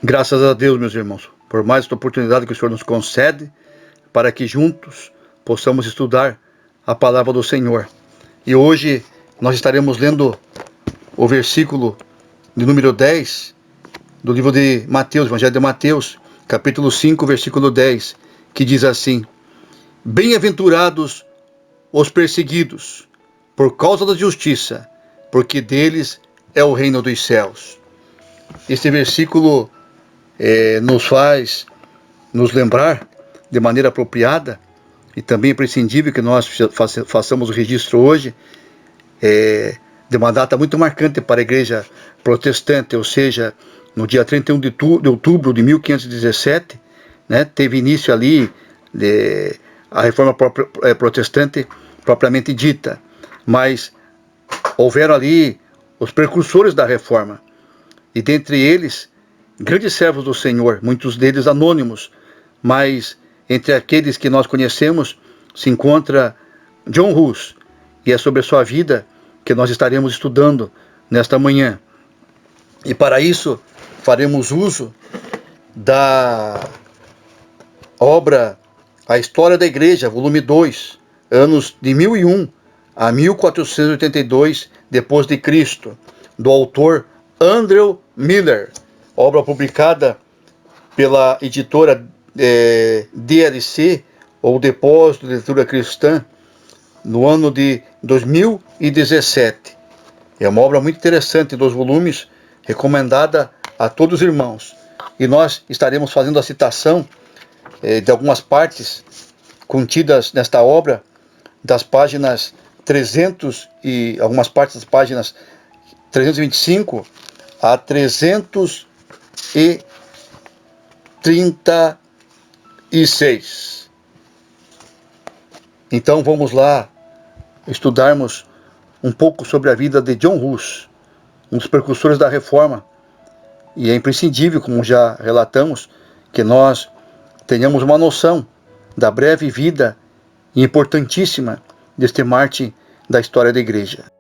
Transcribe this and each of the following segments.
Graças a Deus, meus irmãos, por mais esta oportunidade que o Senhor nos concede, para que juntos possamos estudar a palavra do Senhor. E hoje nós estaremos lendo o versículo de número 10 do livro de Mateus, Evangelho de Mateus, capítulo 5, versículo 10, que diz assim: Bem-aventurados os perseguidos por causa da justiça, porque deles é o reino dos céus. Este versículo nos faz nos lembrar de maneira apropriada e também imprescindível que nós façamos o registro hoje de uma data muito marcante para a igreja protestante, ou seja, no dia 31 de outubro de 1517, né, teve início ali a reforma protestante propriamente dita, mas houveram ali os precursores da reforma, e dentre eles, grandes servos do Senhor, muitos deles anônimos, mas entre aqueles que nós conhecemos se encontra John Hus, e é sobre a sua vida que nós estaremos estudando nesta manhã. E para isso faremos uso da obra A História da Igreja, volume 2, anos de 1001 a 1482 depois de Cristo, do autor Andrew Miller, obra publicada pela editora DLC, ou Depósito de Literatura Cristã, no ano de 2017. É uma obra muito interessante, 2 volumes, recomendada a todos os irmãos. E nós estaremos fazendo a citação de algumas partes contidas nesta obra, das páginas 300 e algumas partes das páginas 325 a 336. Então vamos lá estudarmos um pouco sobre a vida de John Hus, um dos precursores da reforma. E é imprescindível, como já relatamos, que nós tenhamos uma noção da breve vida e importantíssima deste mártir da história da igreja.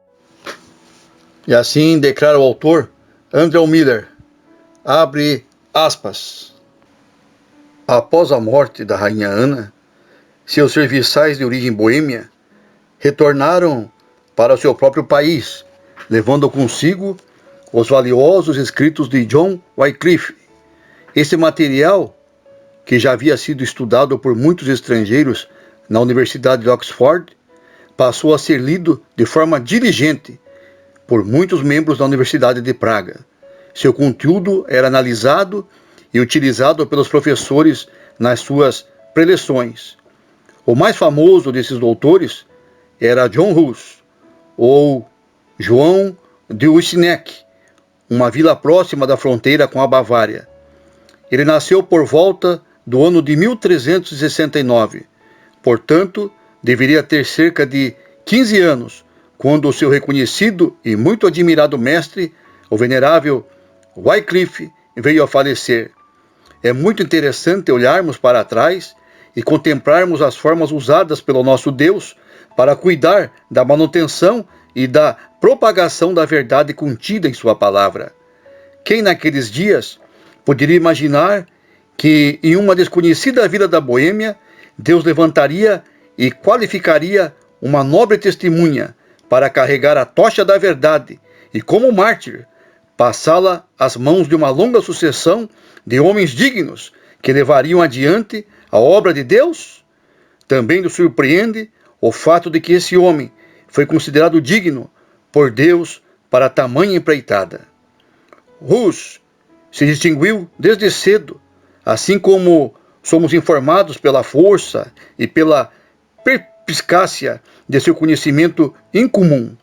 E assim declara o autor Andrew Miller, abre aspas: Após a morte da rainha Ana, seus serviçais de origem boêmia retornaram para o seu próprio país, levando consigo os valiosos escritos de John Wycliffe. Esse material, que já havia sido estudado por muitos estrangeiros na Universidade de Oxford, passou a ser lido de forma diligente por muitos membros da Universidade de Praga. Seu conteúdo era analisado e utilizado pelos professores nas suas preleções. O mais famoso desses doutores era John Hus, ou João de Uschneck, uma vila próxima da fronteira com a Bavária. Ele nasceu por volta do ano de 1369, portanto, deveria ter cerca de 15 anos, quando o seu reconhecido e muito admirado mestre, o venerável Wycliffe, veio a falecer. É muito interessante olharmos para trás e contemplarmos as formas usadas pelo nosso Deus para cuidar da manutenção e da propagação da verdade contida em sua palavra. Quem naqueles dias poderia imaginar que em uma desconhecida vila da Boêmia, Deus levantaria e qualificaria uma nobre testemunha para carregar a tocha da verdade e, como mártir, passá-la às mãos de uma longa sucessão de homens dignos que levariam adiante a obra de Deus? Também nos surpreende o fato de que esse homem foi considerado digno por Deus para tamanha empreitada. Hus se distinguiu desde cedo, assim como somos informados pela força e pela perspicácia de seu conhecimento incomum.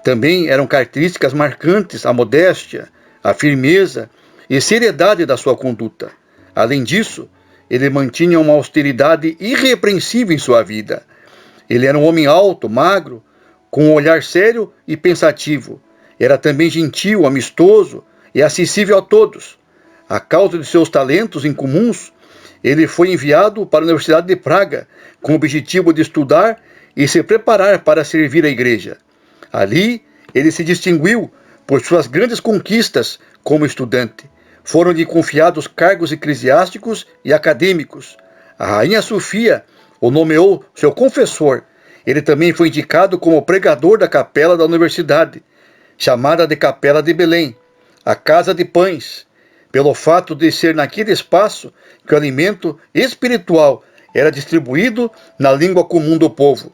Também eram características marcantes a modéstia, a firmeza e seriedade da sua conduta. Além disso, ele mantinha uma austeridade irrepreensível em sua vida. Ele era um homem alto, magro, com um olhar sério e pensativo. Era também gentil, amistoso e acessível a todos. A causa de seus talentos incomuns, ele foi enviado para a Universidade de Praga com o objetivo de estudar e se preparar para servir a igreja. Ali, ele se distinguiu por suas grandes conquistas como estudante. foram-lhe confiados cargos eclesiásticos e acadêmicos. A rainha Sofia o nomeou seu confessor. Ele também foi indicado como pregador da capela da universidade, chamada de Capela de Belém, a Casa de Pães, pelo fato de ser naquele espaço que o alimento espiritual era distribuído na língua comum do povo.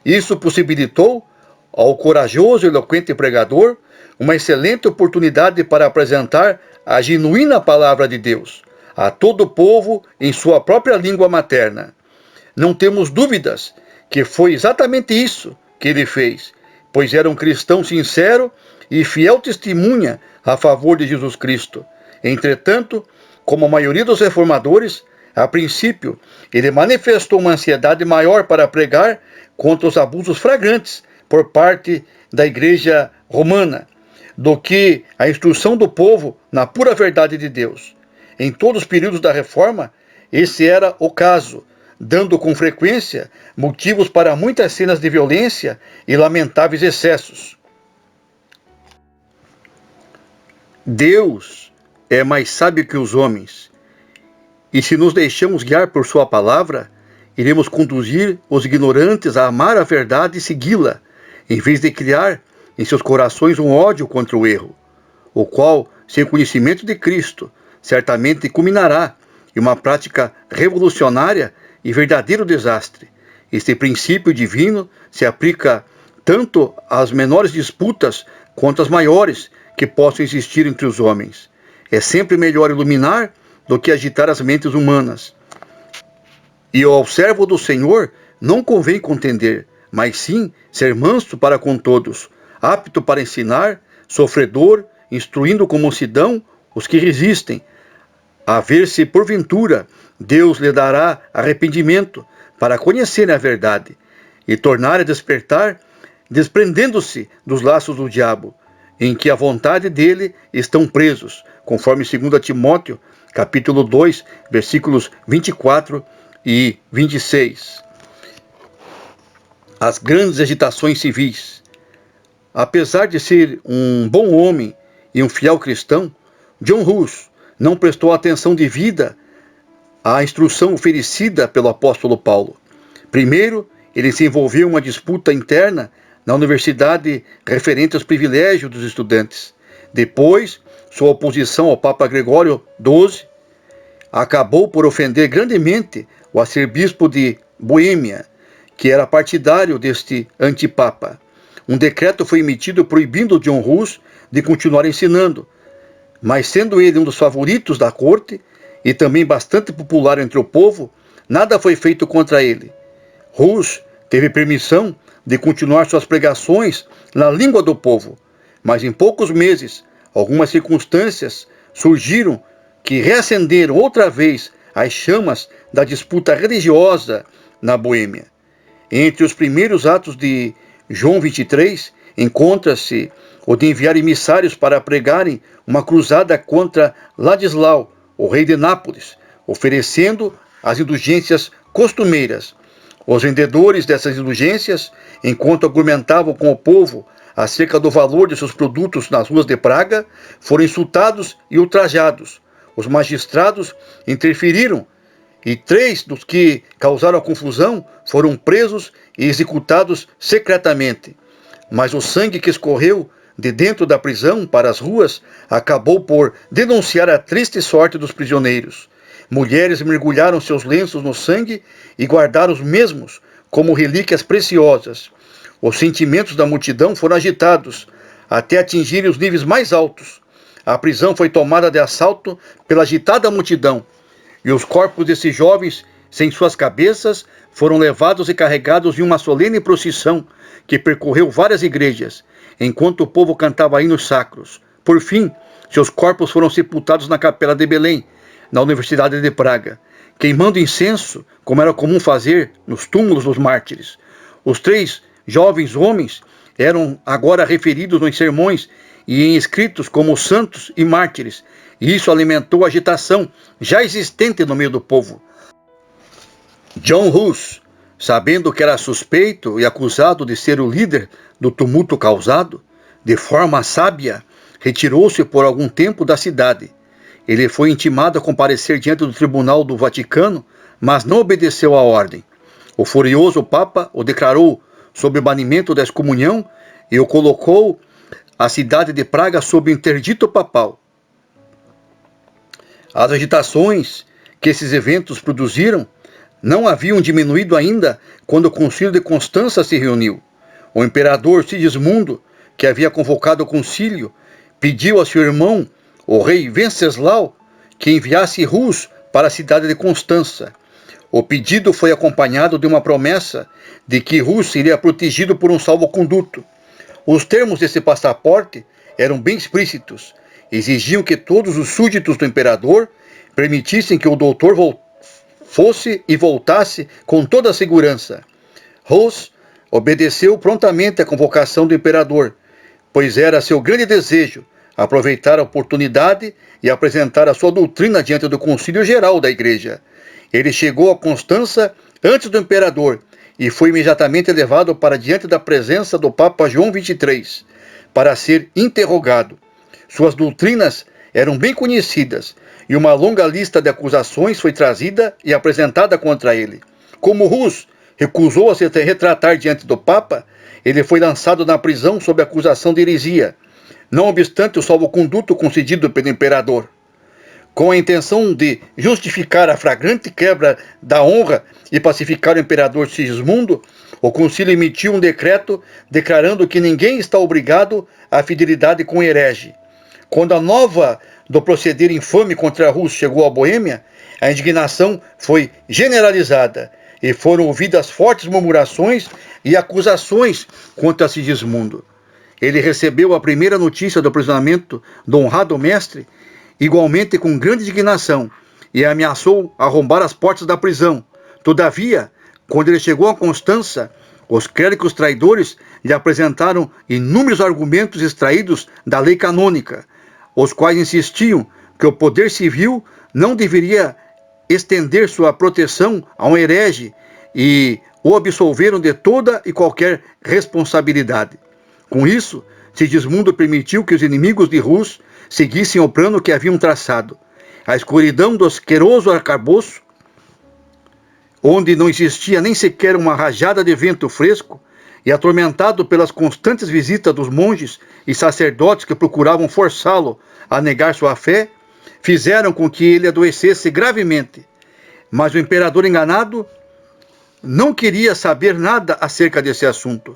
Isso possibilitou ao corajoso e eloquente pregador uma excelente oportunidade para apresentar a genuína palavra de Deus a todo o povo em sua própria língua materna. Não temos dúvidas que foi exatamente isso que ele fez, pois era um cristão sincero e fiel testemunha a favor de Jesus Cristo. Entretanto, como a maioria dos reformadores, a princípio, ele manifestou uma ansiedade maior para pregar contra os abusos flagrantes por parte da Igreja Romana, do que a instrução do povo na pura verdade de Deus. Em todos os períodos da Reforma, esse era o caso, dando com frequência motivos para muitas cenas de violência e lamentáveis excessos. Deus é mais sábio que os homens, e se nos deixamos guiar por sua palavra, iremos conduzir os ignorantes a amar a verdade e segui-la, em vez de criar em seus corações um ódio contra o erro, o qual, sem conhecimento de Cristo, certamente culminará em uma prática revolucionária e verdadeiro desastre. Este princípio divino se aplica tanto às menores disputas quanto às maiores que possam existir entre os homens. É sempre melhor iluminar do que agitar as mentes humanas. E ao servo do Senhor não convém contender, mas sim ser manso para com todos, apto para ensinar, sofredor, instruindo com mansidão os que resistem, a ver se porventura Deus lhe dará arrependimento para conhecerem a verdade e tornar a despertar, desprendendo-se dos laços do diabo, em que a vontade dele estão presos, conforme 2 Timóteo, capítulo 2, versículos 24 e 26. As grandes agitações civis. Apesar de ser um bom homem e um fiel cristão, John Hus não prestou atenção devida à instrução oferecida pelo apóstolo Paulo. Primeiro, ele se envolveu em uma disputa interna na universidade referente aos privilégios dos estudantes. Depois, sua oposição ao Papa Gregório XII acabou por ofender grandemente o arcebispo de Boêmia, que era partidário deste antipapa. Um decreto foi emitido proibindo John Hus de continuar ensinando, mas sendo ele um dos favoritos da corte e também bastante popular entre o povo, nada foi feito contra ele. Hus teve permissão de continuar suas pregações na língua do povo, mas em poucos meses, algumas circunstâncias surgiram que reacenderam outra vez as chamas da disputa religiosa na Boêmia. Entre os primeiros atos de João 23, encontra-se o de enviar emissários para pregarem uma cruzada contra Ladislau, o rei de Nápoles, oferecendo as indulgências costumeiras. Os vendedores dessas indulgências, enquanto argumentavam com o povo acerca do valor de seus produtos nas ruas de Praga, foram insultados e ultrajados. Os magistrados interferiram e 3 dos que causaram a confusão foram presos e executados secretamente. Mas o sangue que escorreu de dentro da prisão para as ruas acabou por denunciar a triste sorte dos prisioneiros. Mulheres mergulharam seus lenços no sangue e guardaram os mesmos como relíquias preciosas. Os sentimentos da multidão foram agitados até atingirem os níveis mais altos. A prisão foi tomada de assalto pela agitada multidão, e os corpos desses jovens, sem suas cabeças, foram levados e carregados em uma solene procissão que percorreu várias igrejas, enquanto o povo cantava hinos sacros. Por fim, seus corpos foram sepultados na Capela de Belém, na Universidade de Praga, queimando incenso, como era comum fazer nos túmulos dos mártires. Os 3 jovens homens eram agora referidos nos sermões e em escritos como santos e mártires, e isso alimentou a agitação já existente no meio do povo. John Hus, sabendo que era suspeito e acusado de ser o líder do tumulto causado, de forma sábia, retirou-se por algum tempo da cidade. ele foi intimado a comparecer diante do tribunal do Vaticano, mas não obedeceu à ordem. O furioso Papa o declarou sob banimento da excomunhão e o colocou a cidade de Praga sob interdito papal. As agitações que esses eventos produziram não haviam diminuído ainda quando o Concílio de Constança se reuniu. O imperador Sigismundo, que havia convocado o concílio, pediu a seu irmão, o rei Venceslau, que enviasse Rus para a cidade de Constança. O pedido foi acompanhado de uma promessa de que Rus seria protegido por um salvo-conduto. Os termos desse passaporte eram bem explícitos. Exigiam que todos os súditos do imperador permitissem que o doutor fosse e voltasse com toda a segurança. Rus obedeceu prontamente à convocação do imperador, pois era seu grande desejo aproveitar a oportunidade e apresentar a sua doutrina diante do Concílio Geral da Igreja. Ele chegou a Constança antes do imperador e foi imediatamente levado para diante da presença do Papa João XXIII, para ser interrogado. Suas doutrinas eram bem conhecidas e uma longa lista de acusações foi trazida e apresentada contra ele. Como Rus recusou a se retratar diante do Papa, ele foi lançado na prisão sob acusação de heresia, não obstante o salvo-conduto concedido pelo imperador. Com a intenção de justificar a flagrante quebra da honra e pacificar o imperador Sigismundo, o concílio emitiu um decreto declarando que ninguém está obrigado à fidelidade com o herege. Quando a nova do proceder infame contra Rus chegou à Boêmia, a indignação foi generalizada e foram ouvidas fortes murmurações e acusações contra Sigismundo. Ele recebeu a primeira notícia do aprisionamento do honrado mestre, igualmente com grande indignação, e ameaçou arrombar as portas da prisão. Todavia, quando ele chegou a Constança, os clérigos traidores lhe apresentaram inúmeros argumentos extraídos da lei canônica, os quais insistiam que o poder civil não deveria estender sua proteção a um herege e o absolveram de toda e qualquer responsabilidade. Com isso, Sigismundo permitiu que os inimigos de Rus seguissem o plano que haviam traçado. A escuridão do asqueroso arcabouço, onde não existia nem sequer uma rajada de vento fresco, e atormentado pelas constantes visitas dos monges e sacerdotes que procuravam forçá-lo a negar sua fé, fizeram com que ele adoecesse gravemente. Mas o imperador enganado não queria saber nada acerca desse assunto.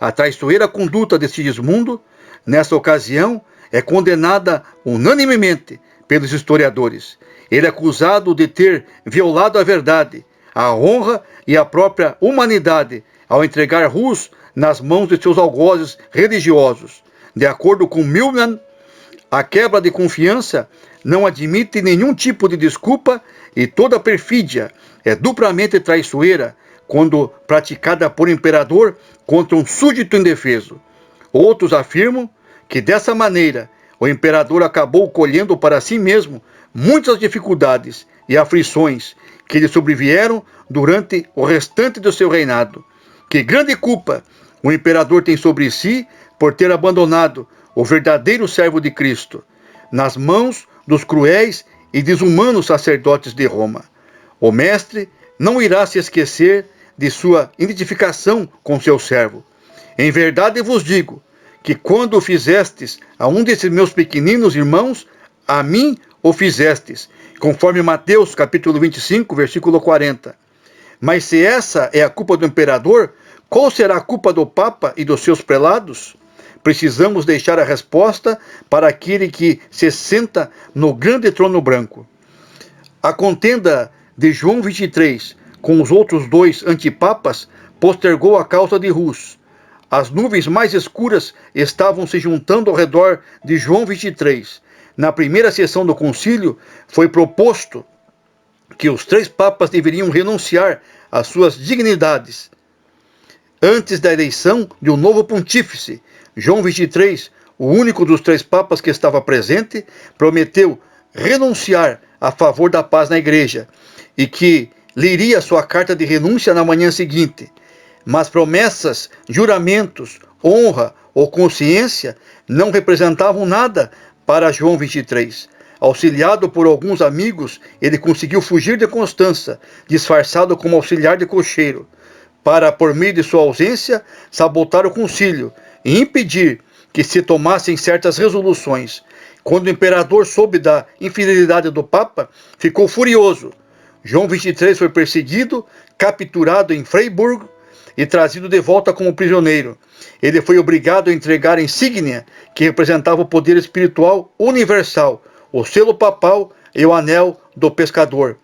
A traiçoeira conduta de Sigismundo, nessa ocasião, é condenada unanimemente pelos historiadores. Ele é acusado de ter violado a verdade, a honra e a própria humanidade ao entregar Rus nas mãos de seus algozes religiosos. De acordo com Milman, a quebra de confiança não admite nenhum tipo de desculpa e toda perfídia é duplamente traiçoeira quando praticada por imperador contra um súdito indefeso. Outros afirmam que dessa maneira o imperador acabou colhendo para si mesmo muitas dificuldades e aflições que lhe sobrevieram durante o restante do seu reinado. Que grande culpa o imperador tem sobre si por ter abandonado o verdadeiro servo de Cristo nas mãos dos cruéis e desumanos sacerdotes de Roma. O mestre não irá se esquecer de sua identificação com seu servo. Em verdade vos digo que quando o fizestes a um desses meus pequeninos irmãos, a mim o fizestes, conforme Mateus capítulo 25, versículo 40. Mas se essa é a culpa do imperador, qual será a culpa do Papa e dos seus prelados? Precisamos deixar a resposta para aquele que se senta no grande trono branco. A contenda de João XXIII com os outros dois antipapas postergou a causa de Rus. As nuvens mais escuras estavam se juntando ao redor de João XXIII. Na primeira sessão do concílio, foi proposto que os três papas deveriam renunciar às suas dignidades antes da eleição de um novo pontífice. João XXIII, o único dos três papas que estava presente, prometeu renunciar a favor da paz na igreja e que leria sua carta de renúncia na manhã seguinte. Mas promessas, juramentos, honra ou consciência não representavam nada para João XXIII. Auxiliado por alguns amigos, ele conseguiu fugir de Constança, disfarçado como auxiliar de cocheiro, para, por meio de sua ausência, sabotar o concílio e impedir que se tomassem certas resoluções. Quando o imperador soube da infidelidade do Papa, ficou furioso. João XXIII foi perseguido, capturado em Freiburg e trazido de volta como prisioneiro. Ele foi obrigado a entregar a insígnia que representava o poder espiritual universal, o selo papal e o anel do pescador.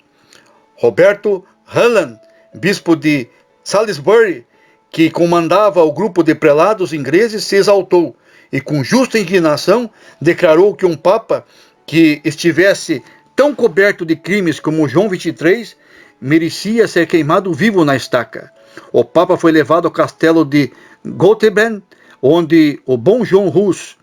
Roberto Hahn, bispo de Salisbury, que comandava o grupo de prelados ingleses, se exaltou e, com justa indignação, declarou que um papa que estivesse tão coberto de crimes como João XXIII merecia ser queimado vivo na estaca. O papa foi levado ao castelo de Göttingen, onde o bom João Hus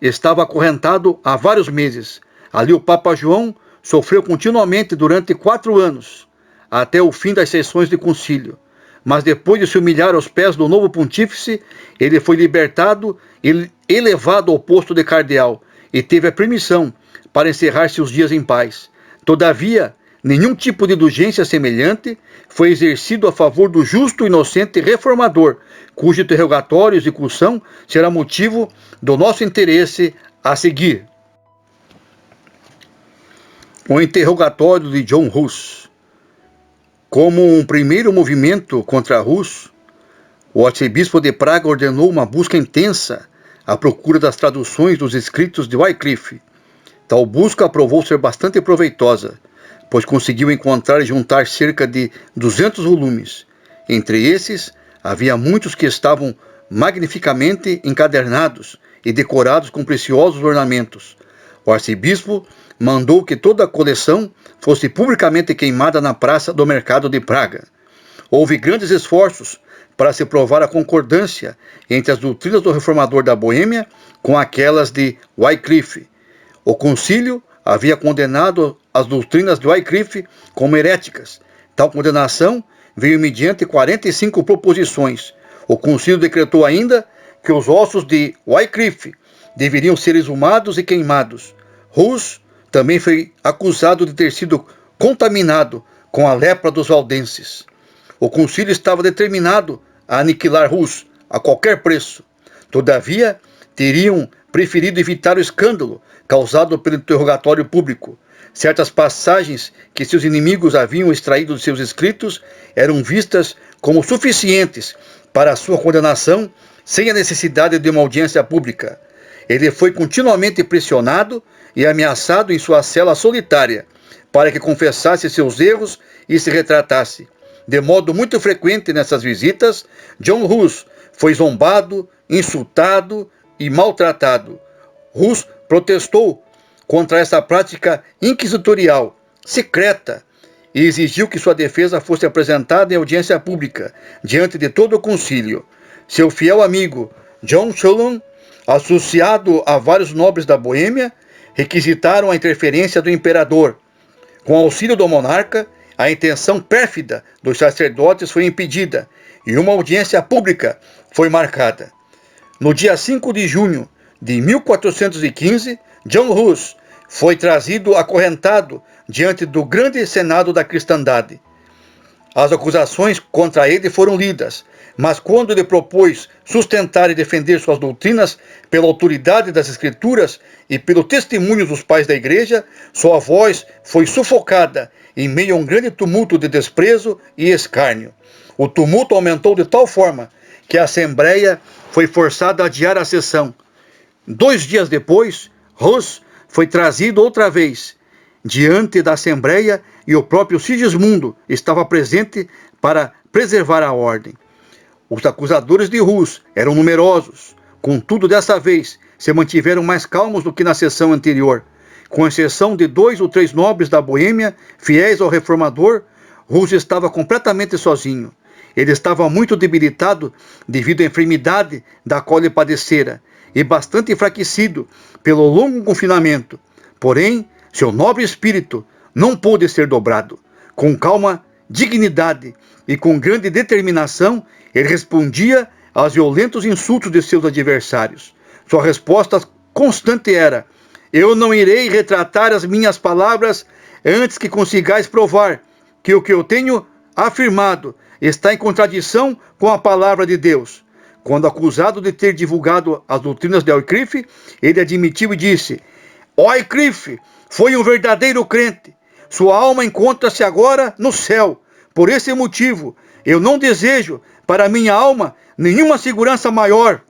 estava acorrentado há vários meses. Ali o Papa João sofreu continuamente durante 4 anos, até o fim das sessões de concílio. Mas depois de se humilhar aos pés do novo pontífice, ele foi libertado e elevado ao posto de cardeal, e teve a permissão para encerrar seus dias em paz. Todavia, nenhum tipo de indulgência semelhante foi exercido a favor do justo e inocente reformador, cujo interrogatório e execução será motivo do nosso interesse a seguir. O interrogatório de John Hus. Como um primeiro movimento contra Hus, o arcebispo de Praga ordenou uma busca intensa à procura das traduções dos escritos de Wycliffe. Tal busca provou ser bastante proveitosa, pois conseguiu encontrar e juntar cerca de 200 volumes. Entre esses, havia muitos que estavam magnificamente encadernados e decorados com preciosos ornamentos. O arcebispo mandou que toda a coleção fosse publicamente queimada na praça do mercado de Praga. Houve grandes esforços para se provar a concordância entre as doutrinas do reformador da Boêmia com aquelas de Wycliffe. O concílio havia condenado as doutrinas de Wycliffe como heréticas. Tal condenação veio mediante 45 proposições. O concílio decretou ainda que os ossos de Wycliffe deveriam ser exumados e queimados. Hus também foi acusado de ter sido contaminado com a lepra dos valdenses. O concílio estava determinado a aniquilar Hus a qualquer preço. Todavia, teriam preferido evitar o escândalo causado pelo interrogatório público. Certas passagens que seus inimigos haviam extraído de seus escritos eram vistas como suficientes para a sua condenação sem a necessidade de uma audiência pública. Ele foi continuamente pressionado e ameaçado em sua cela solitária para que confessasse seus erros e se retratasse. De modo muito frequente nessas visitas, John Hus foi zombado, insultado e maltratado. Hus protestou contra essa prática inquisitorial, secreta, e exigiu que sua defesa fosse apresentada em audiência pública, diante de todo o concílio. Seu fiel amigo, John Shullum, associado a vários nobres da Boêmia, requisitaram a interferência do imperador. Com auxílio do monarca, a intenção pérfida dos sacerdotes foi impedida e uma audiência pública foi marcada. No dia 5 de junho de 1415, John Hus foi trazido acorrentado diante do grande senado da cristandade. As acusações contra ele foram lidas, mas quando ele propôs sustentar e defender suas doutrinas pela autoridade das Escrituras e pelo testemunho dos pais da Igreja, sua voz foi sufocada em meio a um grande tumulto de desprezo e escárnio. O tumulto aumentou de tal forma que a Assembleia foi forçada a adiar a sessão. 2 dias depois, Hus foi trazido outra vez diante da Assembleia e o próprio Sigismundo estava presente para preservar a ordem. Os acusadores de Hus eram numerosos, contudo dessa vez se mantiveram mais calmos do que na sessão anterior. Com exceção de 2 ou 3 nobres da Boêmia, fiéis ao reformador, Hus estava completamente sozinho. Ele estava muito debilitado devido à enfermidade da qual ele padecera e bastante enfraquecido pelo longo confinamento. Porém, seu nobre espírito não pôde ser dobrado. Com calma, dignidade e com grande determinação, ele respondia aos violentos insultos de seus adversários. Sua resposta constante era: eu não irei retratar as minhas palavras antes que consigais provar que o que eu tenho afirmado está em contradição com a palavra de Deus. Quando acusado de ter divulgado as doutrinas de Wycliffe, ele admitiu e disse: Wycliffe foi um verdadeiro crente. Sua alma encontra-se agora no céu. Por esse motivo, eu não desejo para minha alma nenhuma segurança maior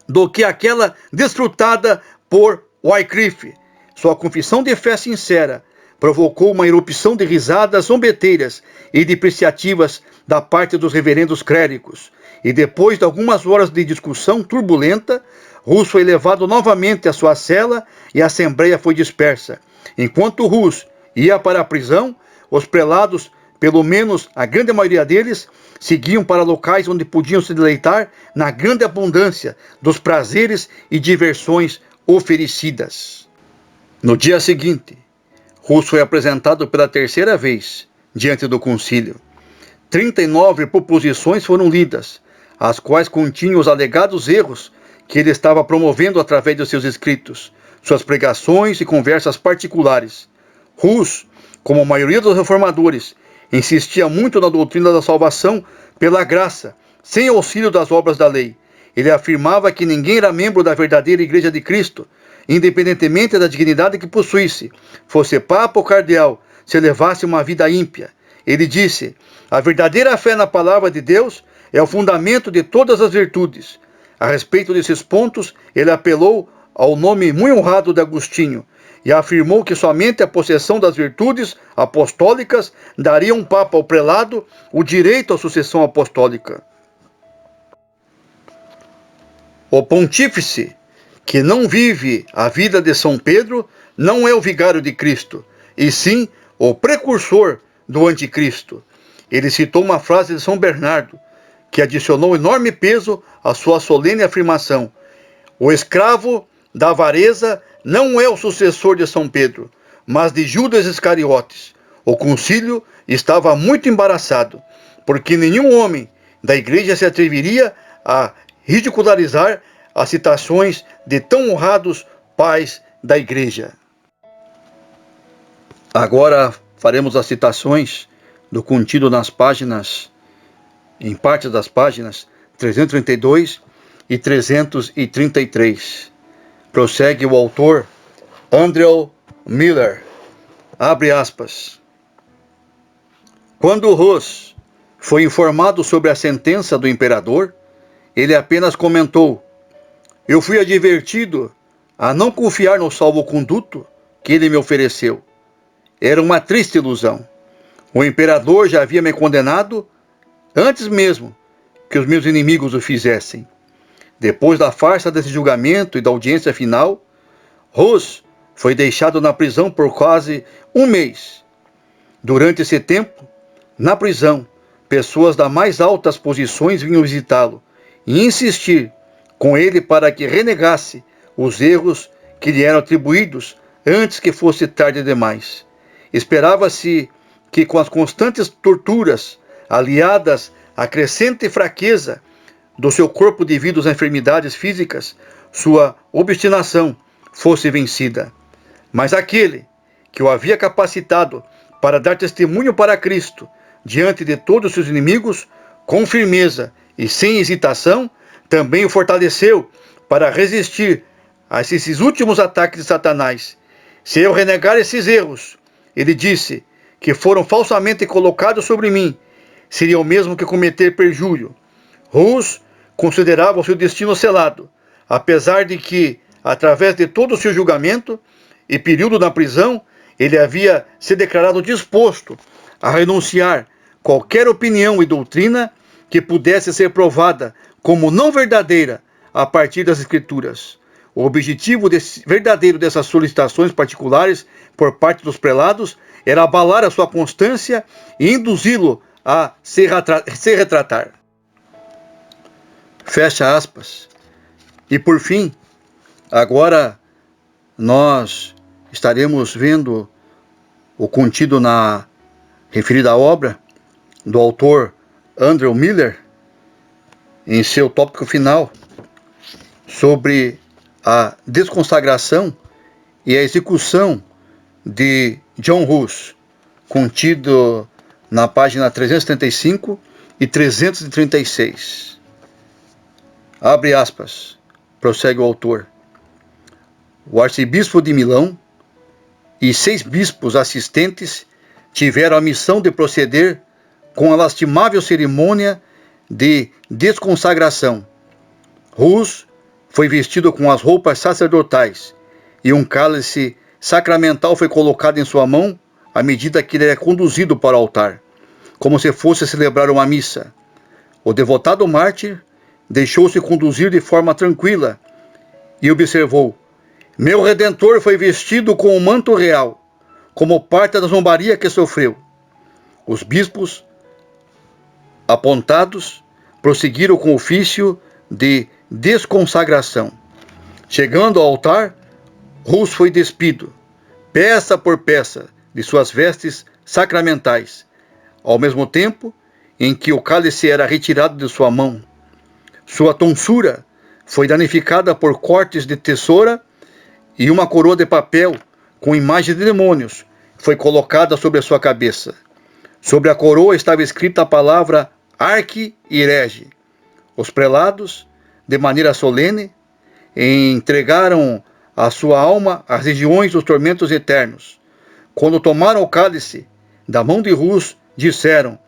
do que aquela desfrutada por Wycliffe. Sua confissão de fé sincera provocou uma erupção de risadas zombeteiras e depreciativas da parte dos reverendos clérigos. E depois de algumas horas de discussão turbulenta, Hus foi levado novamente à sua cela e a assembleia foi dispersa. Enquanto Hus ia para a prisão, os prelados, pelo menos a grande maioria deles, seguiam para locais onde podiam se deleitar na grande abundância dos prazeres e diversões oferecidas. No dia seguinte, Hus foi apresentado pela terceira vez diante do concílio. 39 proposições foram lidas, as quais continham os alegados erros que ele estava promovendo através de seus escritos, suas pregações e conversas particulares. Hus, como a maioria dos reformadores, insistia muito na doutrina da salvação pela graça, sem auxílio das obras da lei. Ele afirmava que ninguém era membro da verdadeira Igreja de Cristo, independentemente da dignidade que possuísse, fosse papa ou cardeal, se levasse uma vida ímpia. Ele disse: a verdadeira fé na palavra de Deus é o fundamento de todas as virtudes. A respeito desses pontos, ele apelou ao nome muito honrado de Agostinho e afirmou que somente a possessão das virtudes apostólicas daria um papa ao prelado o direito à sucessão apostólica. O pontífice que não vive a vida de São Pedro não é o vigário de Cristo, e sim o precursor do anticristo. Ele citou uma frase de São Bernardo, que adicionou enorme peso à sua solene afirmação: o escravo da avareza não é o sucessor de São Pedro, mas de Judas Iscariotes. O concílio estava muito embaraçado, porque nenhum homem da igreja se atreveria a ridicularizar as citações de tão honrados pais da igreja. Agora faremos as citações do contido nas páginas, em parte das páginas 332 e 333. Prossegue o autor Andrew Miller. Abre aspas. Quando Hus foi informado sobre a sentença do imperador, ele apenas comentou: eu fui advertido a não confiar no salvo-conduto que ele me ofereceu. Era uma triste ilusão. O imperador já havia me condenado antes mesmo que os meus inimigos o fizessem. Depois da farsa desse julgamento e da audiência final, Hus foi deixado na prisão por quase um mês. Durante esse tempo, na prisão, pessoas das mais altas posições vinham visitá-lo e insistir com ele para que renegasse os erros que lhe eram atribuídos antes que fosse tarde demais. Esperava-se que com as constantes torturas, aliadas à crescente fraqueza do seu corpo devido às enfermidades físicas, sua obstinação fosse vencida. Mas aquele que o havia capacitado para dar testemunho para Cristo diante de todos os seus inimigos, com firmeza e sem hesitação, também o fortaleceu para resistir a esses últimos ataques de Satanás. Se eu renegar esses erros, ele disse, que foram falsamente colocados sobre mim, seria o mesmo que cometer perjúrio. Hus considerava o seu destino selado, apesar de que, através de todo o seu julgamento e período na prisão, ele havia se declarado disposto a renunciar qualquer opinião e doutrina que pudesse ser provada como não verdadeira a partir das Escrituras. O objetivo verdadeiro dessas solicitações particulares por parte dos prelados era abalar a sua constância e induzi-lo a se retratar. Fecha aspas. E por fim, agora nós estaremos vendo o contido na referida obra do autor Andrew Miller, em seu tópico final, sobre a desconsagração e a execução de John Hus, contido na página 375 e 336. Abre aspas, prossegue o autor. O arcebispo de Milão e 6 bispos assistentes tiveram a missão de proceder com a lastimável cerimônia de desconsagração. Hus foi vestido com as roupas sacerdotais e um cálice sacramental foi colocado em sua mão à medida que ele era conduzido para o altar, como se fosse celebrar uma missa. O devotado mártir deixou-se conduzir de forma tranquila e observou: meu Redentor foi vestido com um manto real, como parte da zombaria que sofreu. Os bispos, apontados, prosseguiram com o ofício de desconsagração. Chegando ao altar, Hus foi despido, peça por peça, de suas vestes sacramentais, ao mesmo tempo em que o cálice era retirado de sua mão. Sua tonsura foi danificada por cortes de tesoura e uma coroa de papel com imagens de demônios foi colocada sobre a sua cabeça. Sobre a coroa estava escrita a palavra arqui-herege. Os prelados, de maneira solene, entregaram a sua alma às regiões dos tormentos eternos. Quando tomaram o cálice da mão de Hus, disseram: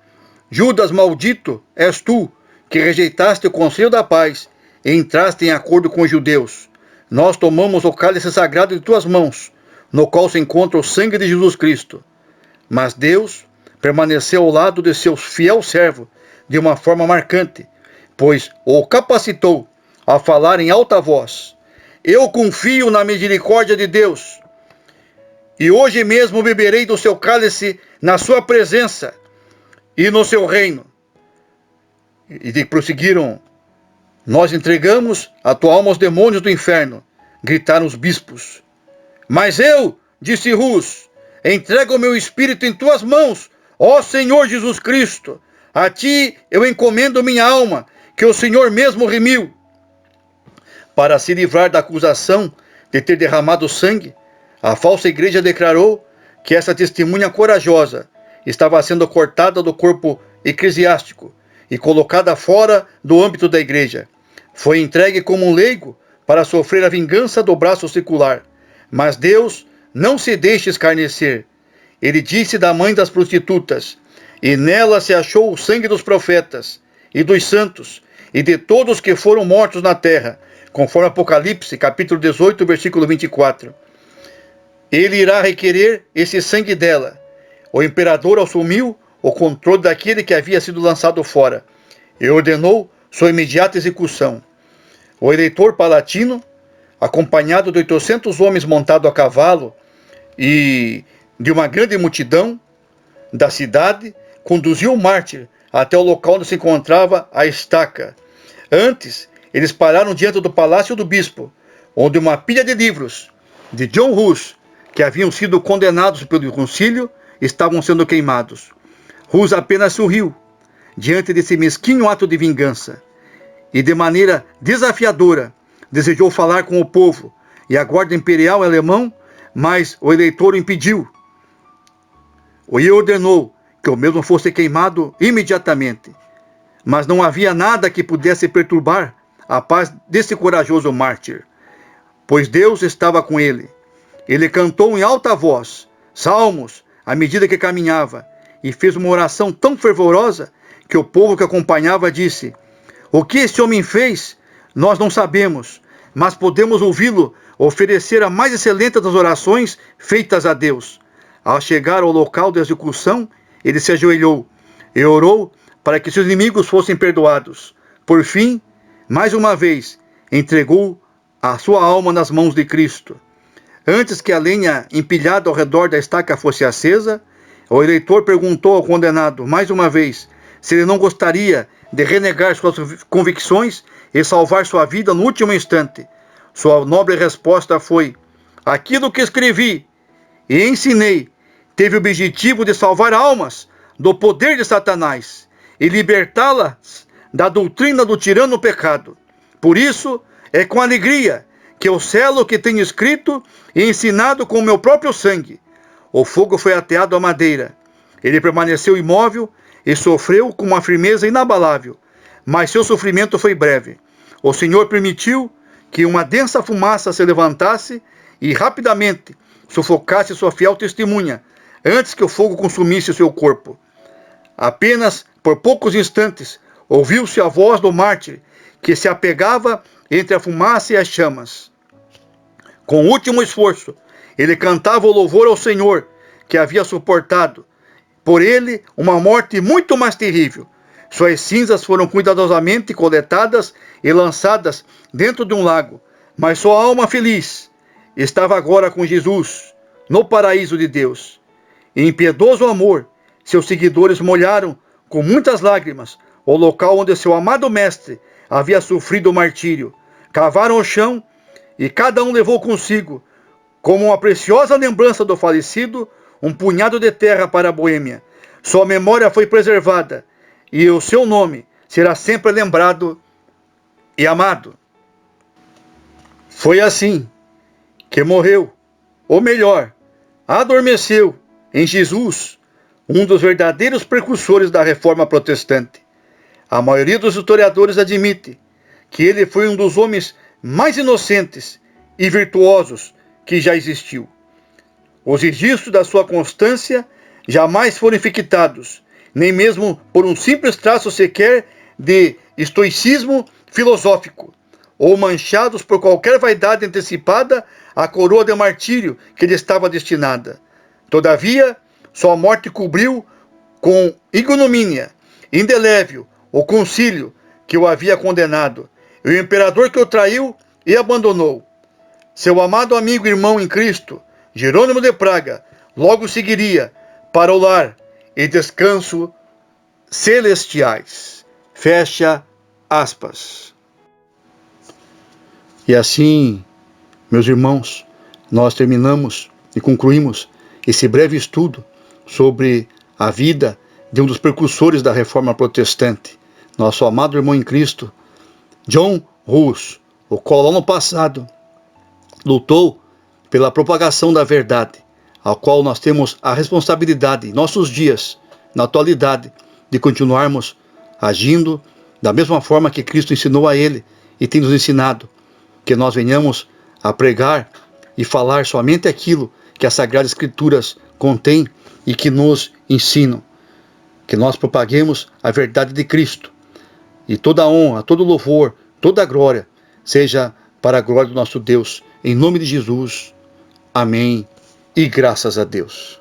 Judas maldito és tu, que rejeitaste o conselho da paz e entraste em acordo com os judeus. Nós tomamos o cálice sagrado de tuas mãos, no qual se encontra o sangue de Jesus Cristo. Mas Deus permaneceu ao lado de seu fiel servo de uma forma marcante, pois o capacitou a falar em alta voz: eu confio na misericórdia de Deus, e hoje mesmo beberei do seu cálice na sua presença e no seu reino. E prosseguiram: nós entregamos a tua alma aos demônios do inferno, gritaram os bispos. Mas eu, disse Hus, entrego o meu espírito em tuas mãos, ó Senhor Jesus Cristo. A ti eu encomendo minha alma, que o Senhor mesmo remiu. Para se livrar da acusação de ter derramado sangue, a falsa igreja declarou que essa testemunha corajosa estava sendo cortada do corpo eclesiástico e colocada fora do âmbito da igreja. Foi entregue como um leigo para sofrer a vingança do braço secular. Mas Deus não se deixa escarnecer. Ele disse da mãe das prostitutas: e nela se achou o sangue dos profetas e dos santos e de todos que foram mortos na terra, conforme Apocalipse, capítulo 18, versículo 24. Ele irá requerer esse sangue dela. O imperador assumiu o controle daquele que havia sido lançado fora e ordenou sua imediata execução. O eleitor palatino, acompanhado de 800 homens montados a cavalo e de uma grande multidão da cidade, conduziu o mártir até o local onde se encontrava a estaca. Antes, eles pararam diante do palácio do bispo, onde uma pilha de livros de John Hus, que haviam sido condenados pelo concílio, estavam sendo queimados. Hus apenas sorriu diante desse mesquinho ato de vingança e, de maneira desafiadora, desejou falar com o povo e a guarda imperial alemão, mas o eleitor o impediu. E ordenou que o mesmo fosse queimado imediatamente. Mas não havia nada que pudesse perturbar a paz desse corajoso mártir, pois Deus estava com ele. Ele cantou em alta voz salmos à medida que caminhava e fez uma oração tão fervorosa que o povo que acompanhava disse: o que esse homem fez, nós não sabemos, mas podemos ouvi-lo oferecer a mais excelente das orações feitas a Deus. Ao chegar ao local da execução, ele se ajoelhou e orou para que seus inimigos fossem perdoados. Por fim, mais uma vez, entregou a sua alma nas mãos de Cristo. Antes que a lenha empilhada ao redor da estaca fosse acesa, o eleitor perguntou ao condenado, mais uma vez, se ele não gostaria de renegar suas convicções e salvar sua vida no último instante. Sua nobre resposta foi: aquilo que escrevi e ensinei teve o objetivo de salvar almas do poder de Satanás e libertá-las da doutrina do tirano pecado. Por isso, é com alegria que eu selo o que tenho escrito e ensinado com o meu próprio sangue. O fogo foi ateado à madeira. Ele permaneceu imóvel e sofreu com uma firmeza inabalável, mas seu sofrimento foi breve. O Senhor permitiu que uma densa fumaça se levantasse e rapidamente sufocasse sua fiel testemunha, antes que o fogo consumisse seu corpo. Apenas por poucos instantes ouviu-se a voz do mártir, que se apegava entre a fumaça e as chamas. Com o último esforço, ele cantava o louvor ao Senhor, que havia suportado por ele uma morte muito mais terrível. Suas cinzas foram cuidadosamente coletadas e lançadas dentro de um lago, mas sua alma feliz estava agora com Jesus, no paraíso de Deus. E em piedoso amor, seus seguidores molharam com muitas lágrimas o local onde seu amado mestre havia sofrido o martírio. Cavaram o chão e cada um levou consigo, como uma preciosa lembrança do falecido, um punhado de terra para a Boêmia. Sua memória foi preservada e o seu nome será sempre lembrado e amado. Foi assim que morreu, ou melhor, adormeceu em Jesus, um dos verdadeiros precursores da Reforma Protestante. A maioria dos historiadores admite que ele foi um dos homens mais inocentes e virtuosos que já existiu. Os registros da sua constância jamais foram infectados, nem mesmo por um simples traço sequer de estoicismo filosófico, ou manchados por qualquer vaidade antecipada à coroa de martírio que lhe estava destinada. Todavia, sua morte cobriu com ignomínia indelével o concílio que o havia condenado, e o imperador que o traiu e abandonou. Seu amado amigo e irmão em Cristo, Jerônimo de Praga, logo seguiria para o lar e descanso celestiais. Fecha aspas. E assim, meus irmãos, nós terminamos e concluímos esse breve estudo sobre a vida de um dos precursores da Reforma Protestante, nosso amado irmão em Cristo, John Hus, o qual lá no passado lutou pela propagação da verdade, ao qual nós temos a responsabilidade em nossos dias, na atualidade, de continuarmos agindo da mesma forma que Cristo ensinou a ele e tem nos ensinado, que nós venhamos a pregar e falar somente aquilo que as Sagradas Escrituras contêm e que nos ensinam, que nós propaguemos a verdade de Cristo, e toda a honra, todo o louvor, toda a glória seja para a glória do nosso Deus, em nome de Jesus. Amém e graças a Deus.